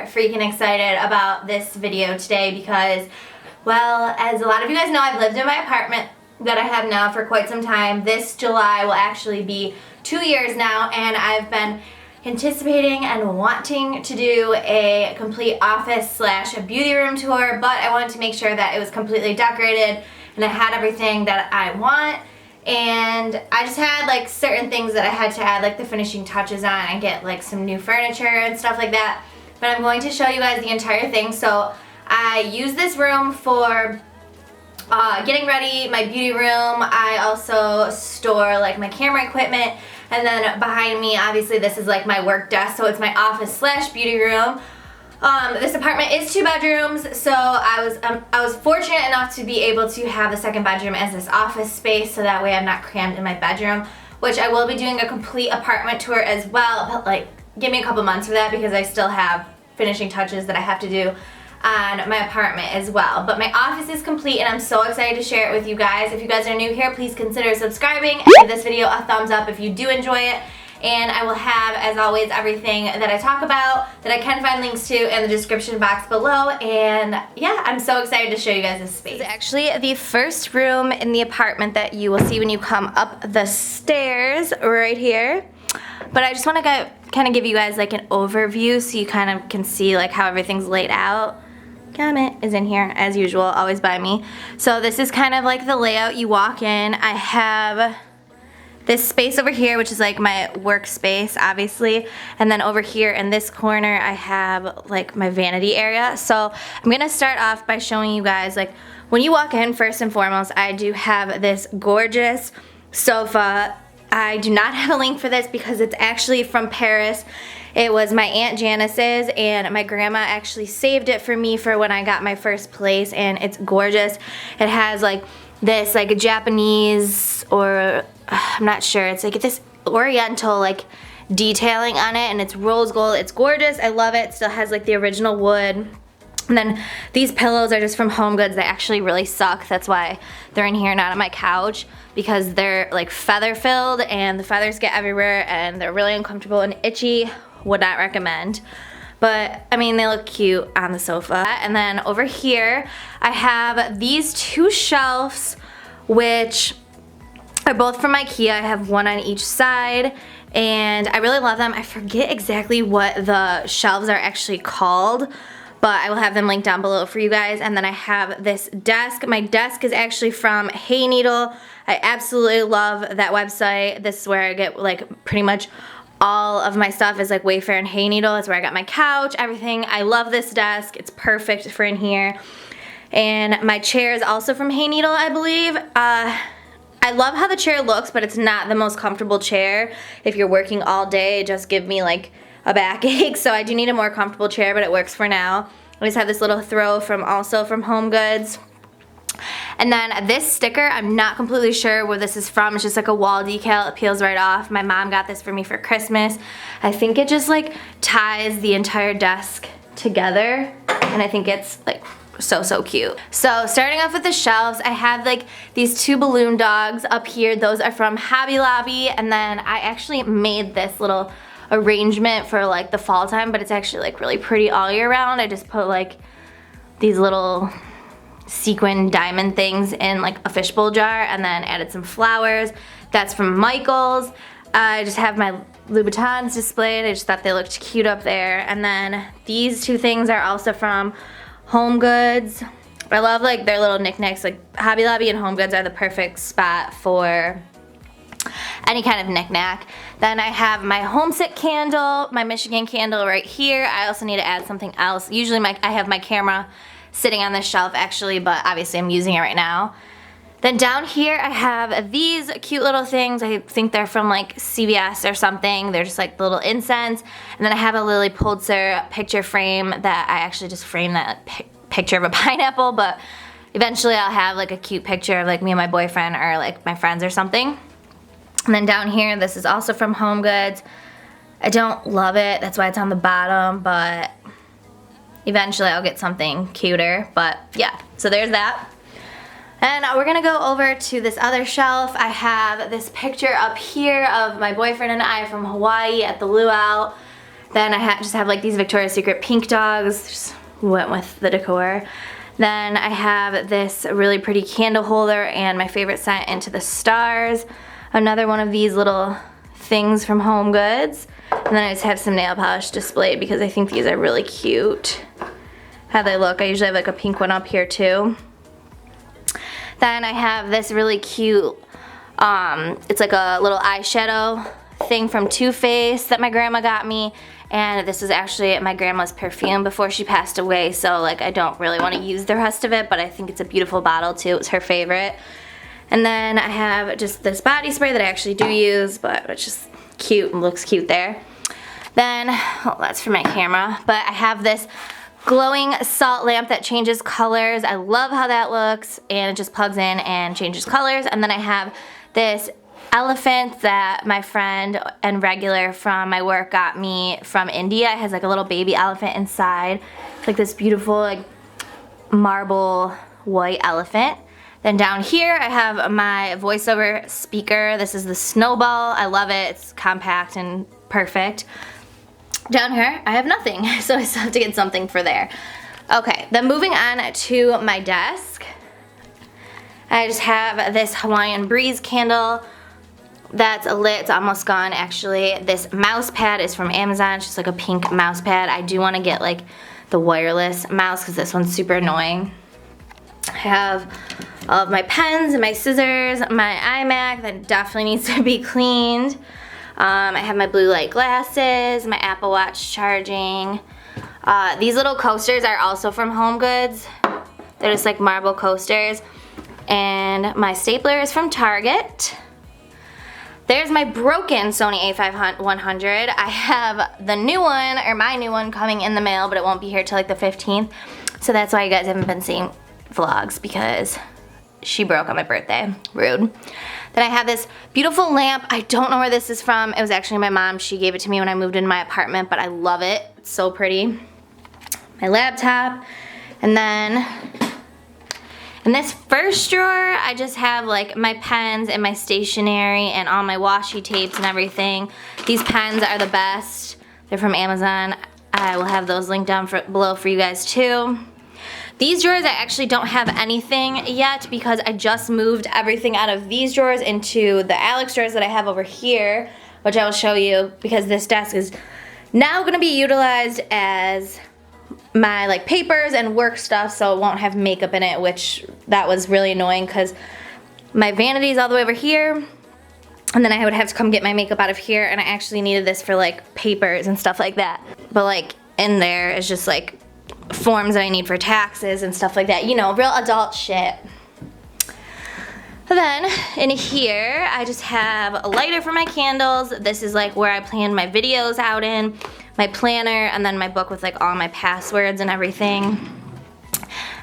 freaking excited about this video today because, well, as a lot of you guys know, I've lived in my apartment that I have now for quite some time. This July will actually be 2 years now, and I've been anticipating and wanting to do a complete office slash a beauty room tour, but I wanted to make sure that it was completely decorated and I had everything that I want. And I just had like certain things that I had to add like the finishing touches on and get like some new furniture and stuff like that. But I'm going to show you guys the entire thing. So I use this room for getting ready, my beauty room. I also store like my camera equipment, and then behind me, obviously this is like my work desk, so it's my office slash beauty room. This apartment is 2 bedrooms, so I was fortunate enough to be able to have the second bedroom as this office space, so that way I'm not crammed in my bedroom, which I will be doing a complete apartment tour as well, but like give me a couple months for that because I still have finishing touches that I have to do on my apartment as well. But my office is complete and I'm so excited to share it with you guys. If you guys are new here, please consider subscribing and give this video a thumbs up if you do enjoy it. And I will have, as always, everything that I talk about that I can find links to in the description box below. And yeah, I'm so excited to show you guys this space. This is actually the first room in the apartment that you will see when you come up the stairs right here. But I just want to kind of give you guys like an overview so you kind of can see like how everything's laid out. Comment is in here as usual, always by me. So this is kind of like the layout. You walk in. I have this space over here, which is like my workspace, obviously, and then over here in this corner I have like my vanity area. So I'm gonna start off by showing you guys, like, when you walk in, first and foremost, I do have this gorgeous sofa. I do not have a link for this because it's actually from Paris. It was my Aunt Janice's, and my grandma actually saved it for me for when I got my first place, and it's gorgeous. It has like this like a Japanese, or I'm not sure, it's like this oriental like detailing on it, and it's rose gold. It's gorgeous. I love it. It still has like the original wood. And then these pillows are just from Home Goods. They actually really suck. That's why they're in here, not on my couch, because they're like feather filled and the feathers get everywhere and they're really uncomfortable and itchy. Would not recommend. But I mean, they look cute on the sofa. And then over here I have these 2 shelves, which are both from IKEA. I have one on each side and I really love them. I forget exactly what the shelves are actually called, but I will have them linked down below for you guys. And then I have this desk. My desk is actually from Hay Needle. I absolutely love that website. This is where I get like pretty much all of my stuff is like Wayfair and Hay Needle. That's where I got my couch, everything. I love this desk. It's perfect for in here. And my chair is also from Hay Needle, I believe. I love how the chair looks, but it's not the most comfortable chair. If you're working all day, it just gives me like a backache. So I do need a more comfortable chair, but it works for now. I just have this little throw from also from Home Goods. And then this sticker, I'm not completely sure where this is from. It's just like a wall decal. It peels right off. My mom got this for me for Christmas. I think it just like ties the entire desk together, and I think it's like so cute. So starting off with the shelves, I have like these 2 balloon dogs up here. Those are from Hobby Lobby, and then I actually made this little arrangement for like the fall time, but it's actually like really pretty all year round. I just put like these little sequin diamond things in like a fishbowl jar and then added some flowers. That's from Michael's. I just have my Louboutins displayed. I just thought they looked cute up there. And then these 2 things are also from Home Goods. I love like their little knickknacks. Like Hobby Lobby and Home Goods are the perfect spot for any kind of knickknack. Then I have my homesick candle, my Michigan candle right here. I also need to add something else. Usually I have my camera sitting on this shelf actually, but obviously I'm using it right now. Then down here I have these cute little things. I think they're from like CVS or something. They're just like little incense. And then I have a Lily Pulitzer picture frame that I actually just framed that picture of a pineapple, but eventually I'll have like a cute picture of like me and my boyfriend or like my friends or something. And then down here, this is also from Home Goods. I don't love it, that's why it's on the bottom, but eventually I'll get something cuter. But yeah, so there's that. And we're gonna go over to this other shelf. I have this picture up here of my boyfriend and I from Hawaii at the luau. Then I just have like these Victoria's Secret pink dogs, just went with the decor. Then I have this really pretty candle holder and my favorite scent, Into the Stars. Another one of these little things from Home Goods. And then I just have some nail polish displayed because I think these are really cute. How they look. I usually have like a pink one up here too. Then I have this really cute, it's like a little eyeshadow thing from Too Faced that my grandma got me. And this was actually my grandma's perfume before she passed away, so like I don't really want to use the rest of it, but I think it's a beautiful bottle too. It's her favorite. And then I have just this body spray that I actually do use, but it's just cute and looks cute there. Then, oh, that's for my camera, but I have this glowing salt lamp that changes colors. I love how that looks, and it just plugs in and changes colors. And then I have this elephant that my friend and regular from my work got me from India. It has like a little baby elephant inside. It's like this beautiful like marble white elephant. Then down here I have my voiceover speaker. This is the Snowball. I love it. It's compact and perfect. Down here I have nothing, so I still have to get something for there. Okay, then moving on to my desk. I just have this Hawaiian Breeze candle that's lit. It's almost gone actually. This mouse pad is from Amazon. It's just like a pink mouse pad. I do want to get like the wireless mouse because this one's super annoying. I have all of my pens and my scissors, my iMac that definitely needs to be cleaned. I have my blue light glasses, my Apple Watch charging. These little coasters are also from Home Goods. They're just like marble coasters. And my stapler is from Target. There's my broken Sony a5100. I have the new one, or my new one, coming in the mail, but it won't be here till like the 15th. So that's why you guys haven't been seeing vlogs, because she broke on my birthday. Rude. Then I have this beautiful lamp. I don't know where this is from. It was actually my mom. She gave it to me when I moved into my apartment, but I love it. It's so pretty. My laptop. And then in this first drawer, I just have like my pens and my stationery and all my washi tapes and everything. These pens are the best. They're from Amazon. I will have those linked down below for you guys too. These drawers, I actually don't have anything yet because I just moved everything out of these drawers into the Alex drawers that I have over here, which I will show you because this desk is now gonna be utilized as my like papers and work stuff, so it won't have makeup in it, which that was really annoying because my vanity is all the way over here, and then I would have to come get my makeup out of here, and I actually needed this for like papers and stuff like that. But like in there is just like forms that I need for taxes and stuff like that, you know, real adult shit. Then in here I just have a lighter for my candles. This is like where I plan my videos out in, my planner, and then my book with like all my passwords and everything.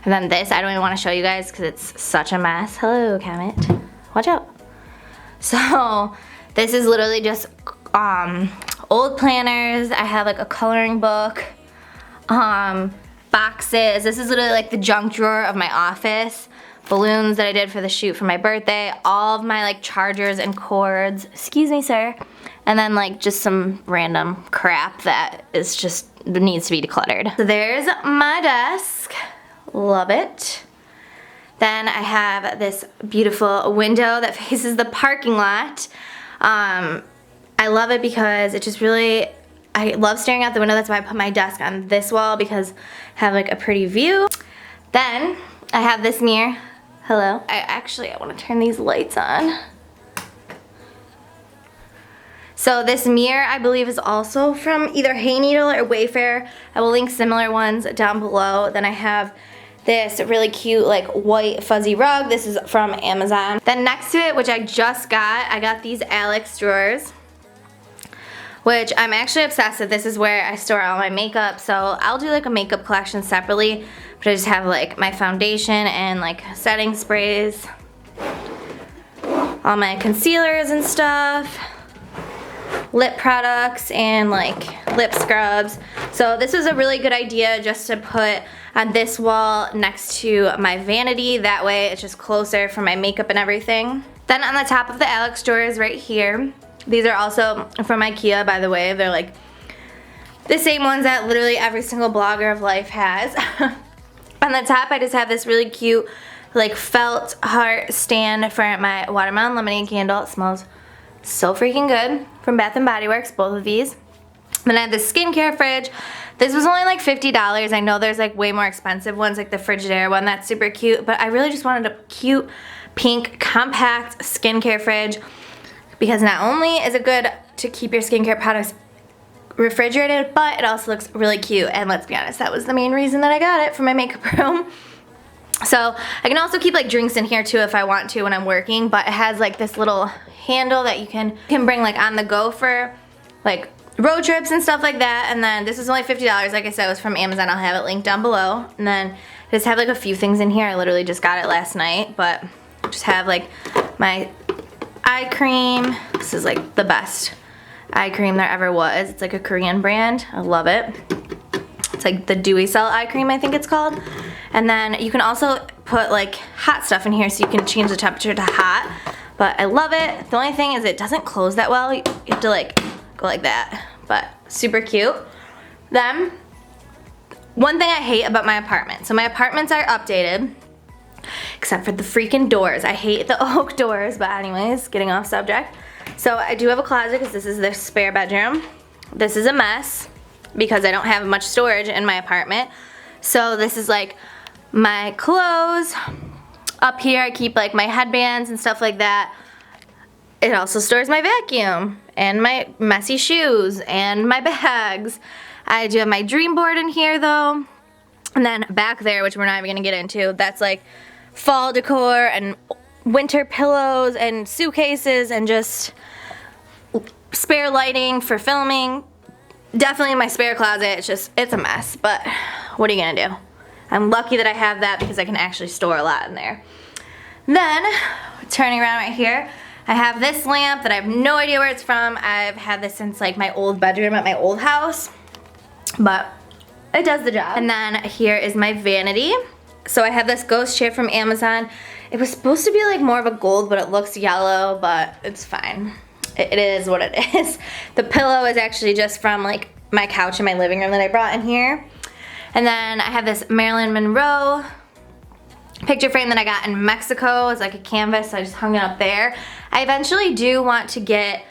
And then this, I don't even want to show you guys because it's such a mess. Hello, Comet. Watch out. So this is literally just old planners. I have like a coloring book, boxes. This is literally like the junk drawer of my office. Balloons that I did for the shoot for my birthday, all of my like chargers and cords, excuse me sir, and then like just some random crap that is just needs to be decluttered. So there's my desk, love it. Then I have this beautiful window that faces the parking lot. I love it because it just really, I love staring out the window. That's why I put my desk on this wall, because I have like a pretty view. Then I have this mirror. Hello. I want to turn these lights on. So this mirror, I believe, is also from either Hay Needle or Wayfair. I will link similar ones down below. Then I have this really cute like white fuzzy rug. This is from Amazon. Then next to it, which I just got, I got these Alex drawers, which I'm actually obsessed with. This is where I store all my makeup, so I'll do like a makeup collection separately, but I just have like my foundation and like setting sprays, all my concealers and stuff, lip products, and like lip scrubs. So this was a really good idea just to put on this wall next to my vanity. That way it's just closer for my makeup and everything. Then on the top of the Alex drawers right here, these are also from IKEA, by the way. They're like the same ones that literally every single blogger of life has. On the top, I just have this really cute like felt heart stand for my watermelon lemonade candle. It smells so freaking good, from Bath & Body Works, both of these. Then I have this skincare fridge. This was only like $50. I know there's like way more expensive ones, like the Frigidaire one, that's super cute, but I really just wanted a cute pink compact skincare fridge because not only is it good to keep your skincare products refrigerated, but it also looks really cute, and let's be honest, that was the main reason that I got it for my makeup room. So I can also keep like drinks in here too if I want to when I'm working, but it has like this little handle that you can bring like on the go for like road trips and stuff like that. And then this is only $50, like I said, it was from Amazon. I'll have it linked down below. And then I just have like a few things in here. I literally just got it last night, but just have like my eye cream. This is like the best eye cream there ever was. It's like a Korean brand. I love it. It's like the Dewy Cell eye cream, I think it's called. And then you can also put like hot stuff in here so you can change the temperature to hot. But I love it. The only thing is it doesn't close that well. You have to like go like that, but super cute. Then, one thing I hate about my apartment. So my apartments are updated, except for the freaking doors. I hate the oak doors, but anyways, getting off subject. So I do have a closet because this is the spare bedroom. This is a mess because I don't have much storage in my apartment. So this is like my clothes. Up here I keep like my headbands and stuff like that. It also stores my vacuum and my messy shoes and my bags. I do have my dream board in here though. And then back there, which we're not even gonna get into, that's like fall decor and winter pillows and suitcases and just spare lighting for filming. Definitely my spare closet, it's a mess, but what are you gonna do? I'm lucky that I have that because I can actually store a lot in there. Then, turning around right here, I have this lamp that I have no idea where it's from. I've had this since like my old bedroom at my old house, but it does the job. And then here is my vanity. So I have this ghost chair from Amazon. It was supposed to be like more of a gold, but it looks yellow, but it's fine. It is what it is. The pillow is actually just from like my couch in my living room that I brought in here. And then I have this Marilyn Monroe picture frame that I got in Mexico. It's like a canvas, so I just hung it up there. I eventually do want to get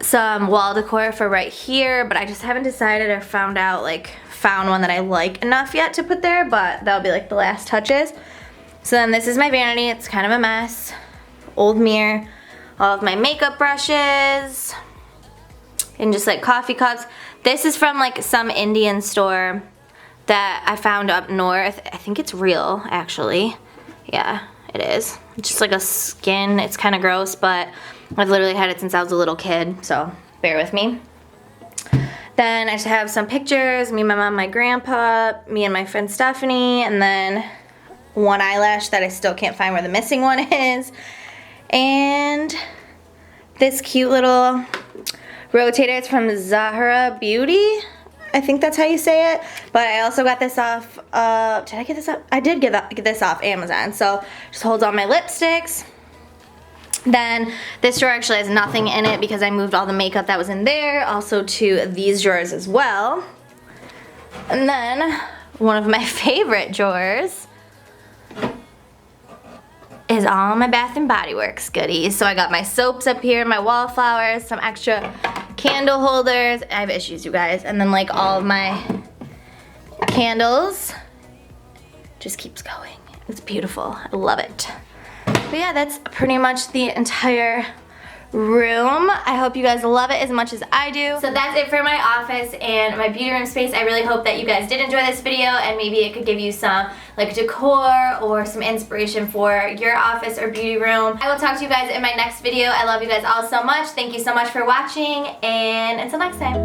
some wall decor for right here, but I just haven't decided or found one that I like enough yet to put there, but that'll be like the last touches. So then this is my vanity. It's kind of a mess. Old mirror, all of my makeup brushes, and just like coffee cups. This is from like some Indian store that I found up north. I think it's real, actually. Yeah, it is. It's just like a skin. It's kind of gross, but I've literally had it since I was a little kid, so bear with me. Then I just have some pictures, me, my mom, my grandpa, me and my friend Stephanie, and then one eyelash that I still can't find where the missing one is. And this cute little rotator. It's from Zahara Beauty. I think that's how you say it. But I also got this off, did I get this off? I did get this off Amazon. So just holds all my lipsticks. Then this drawer actually has nothing in it because I moved all the makeup that was in there also to these drawers as well. And then one of my favorite drawers is all my Bath & Body Works goodies. So I got my soaps up here, my wallflowers, some extra candle holders. I have issues, you guys. And then like all of my candles. Just keeps going. It's beautiful. I love it. But yeah, that's pretty much the entire room. I hope you guys love it as much as I do. So that's it for my office and my beauty room space. I really hope that you guys did enjoy this video and maybe it could give you some like decor or some inspiration for your office or beauty room. I will talk to you guys in my next video. I love you guys all so much. Thank you so much for watching, and until next time.